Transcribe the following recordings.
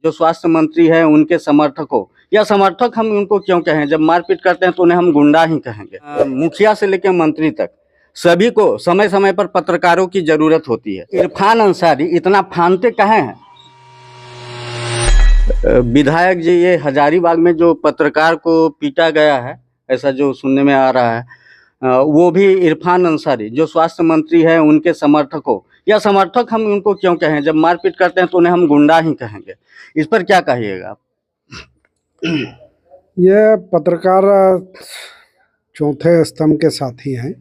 जो स्वास्थ्य मंत्री है उनके समर्थकों या समर्थक हम उनको क्यों कहें, जब मारपीट करते हैं तो उन्हें हम गुंडा ही कहेंगे। मुखिया से लेकर मंत्री तक सभी को समय समय पर पत्रकारों की जरूरत होती है। इरफान अंसारी इतना फानते कहे हैं। विधायक जी, ये हजारीबाग में जो पत्रकार को पीटा गया है, ऐसा जो सुनने में आ रहा है, वो भी इरफान अंसारी जो स्वास्थ्य मंत्री है उनके समर्थकों या समर्थक हम उनको क्यों कहें, जब मारपीट करते हैं तो उन्हें हम गुंडा ही कहेंगे। इस पर क्या कहिएगा आप? ये पत्रकार चौथे स्तंभ के साथी हैं,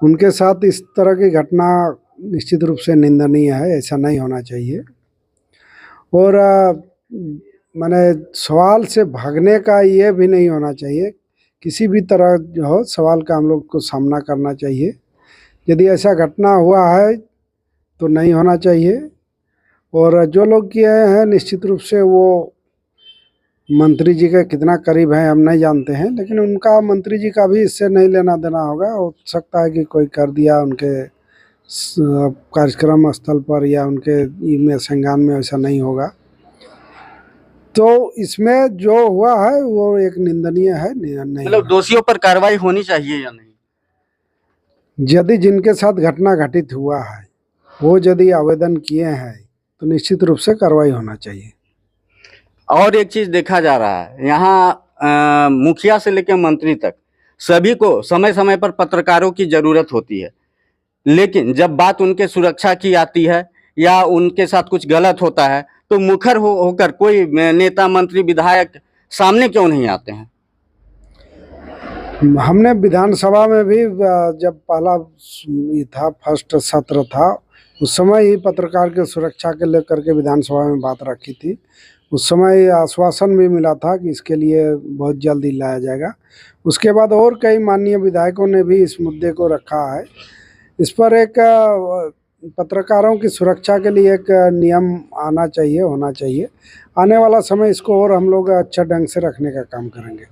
उनके साथ इस तरह की घटना निश्चित रूप से निंदनीय है। ऐसा नहीं होना चाहिए। और माने सवाल से भागने का ये भी नहीं होना चाहिए। किसी भी तरह जो हो सवाल का हम लोग को सामना करना चाहिए। यदि ऐसा घटना हुआ है तो नहीं होना चाहिए। और जो लोग किए हैं निश्चित रूप से वो मंत्री जी के कितना करीब हैं हम नहीं जानते हैं, लेकिन उनका मंत्री जी का भी इससे नहीं लेना देना होगा। हो सकता है कि कोई कर दिया उनके कार्यक्रम स्थल पर या उनके में संज्ञान में, ऐसा नहीं होगा। तो इसमें जो हुआ है वो एक निंदनीय है। नहीं, मतलब दोषियों पर कार्रवाई होनी चाहिए या नहीं? यदि जिनके साथ घटना घटित हुआ है वो यदि आवेदन किए हैं तो निश्चित रूप से कार्रवाई होना चाहिए। और एक चीज देखा जा रहा है, यहाँ मुखिया से लेकर मंत्री तक सभी को समय समय पर पत्रकारों की जरूरत होती है, लेकिन जब बात उनके सुरक्षा की आती है या उनके साथ कुछ गलत होता है तो मुखर होकर कोई नेता, मंत्री, विधायक सामने क्यों नहीं आते हैं? हमने विधानसभा में भी जब पहला ये था, फर्स्ट सत्र था, उस समय ही पत्रकार के सुरक्षा के लेकर के विधानसभा में बात रखी थी। उस समय आश्वासन भी मिला था कि इसके लिए बहुत जल्दी लाया जाएगा। उसके बाद और कई माननीय विधायकों ने भी इस मुद्दे को रखा है। इस पर एक पत्रकारों की सुरक्षा के लिए एक नियम आना चाहिए, होना चाहिए। आने वाला समय इसको और हम लोग अच्छा ढंग से रखने का काम करेंगे।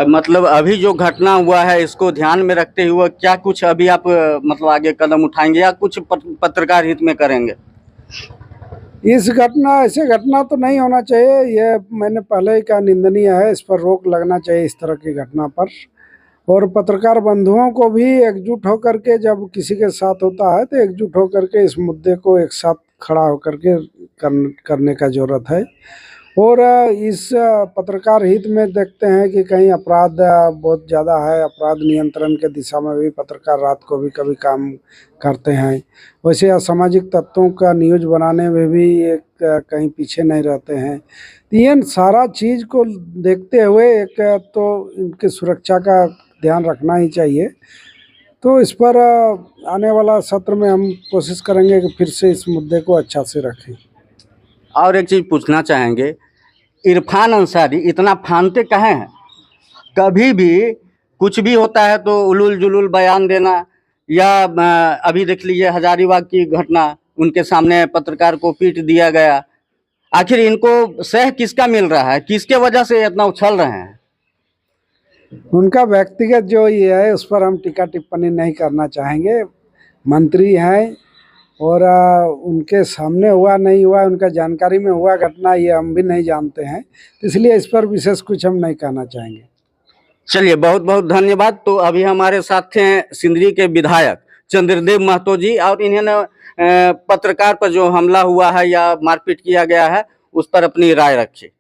मतलब अभी जो घटना हुआ है इसको ध्यान में रखते हुए क्या कुछ अभी आप मतलब आगे कदम उठाएंगे या कुछ पत्रकार हित में करेंगे? ऐसे घटना तो नहीं होना चाहिए। ये मैंने पहले ही कहा, निंदनीय है। इस पर रोक लगना चाहिए इस तरह की घटना पर। और पत्रकार बंधुओं को भी एकजुट होकर के, जब किसी के साथ होता है तो एकजुट होकर के इस मुद्दे को एक साथ खड़ा होकर के करने का जरूरत है। और इस पत्रकार हित में देखते हैं कि कहीं अपराध बहुत ज़्यादा है। अपराध नियंत्रण के दिशा में भी पत्रकार रात को भी कभी काम करते हैं। वैसे असामाजिक तत्वों का न्यूज़ बनाने में भी एक कहीं पीछे नहीं रहते हैं। तो ये सारा चीज़ को देखते हुए एक तो इनकी सुरक्षा का ध्यान रखना ही चाहिए। तो इस पर आने वाला सत्र में हम कोशिश करेंगे कि फिर से इस मुद्दे को अच्छा से रखें। और एक चीज़ पूछना चाहेंगे, इरफान अंसारी इतना फानते कहे हैं। कभी भी कुछ भी होता है तो उलूल जुलूल बयान देना, या अभी देख लीजिए हजारीबाग की घटना, उनके सामने पत्रकार को पीट दिया गया। आखिर इनको सह किसका मिल रहा है, किसके वजह से इतना उछल रहे हैं? उनका व्यक्तिगत जो ये है उस पर हम टीका टिप्पणी नहीं करना चाहेंगे। मंत्री हैं और उनके सामने हुआ नहीं हुआ, उनका जानकारी में हुआ घटना, ये हम भी नहीं जानते हैं। इसलिए इस पर विशेष कुछ हम नहीं कहना चाहेंगे। चलिए, बहुत बहुत धन्यवाद। तो अभी हमारे साथ हैं सिंदरी के विधायक चंद्रदेव महतो जी, और इन्होंने पत्रकार पर जो हमला हुआ है या मारपीट किया गया है उस पर अपनी राय रखी।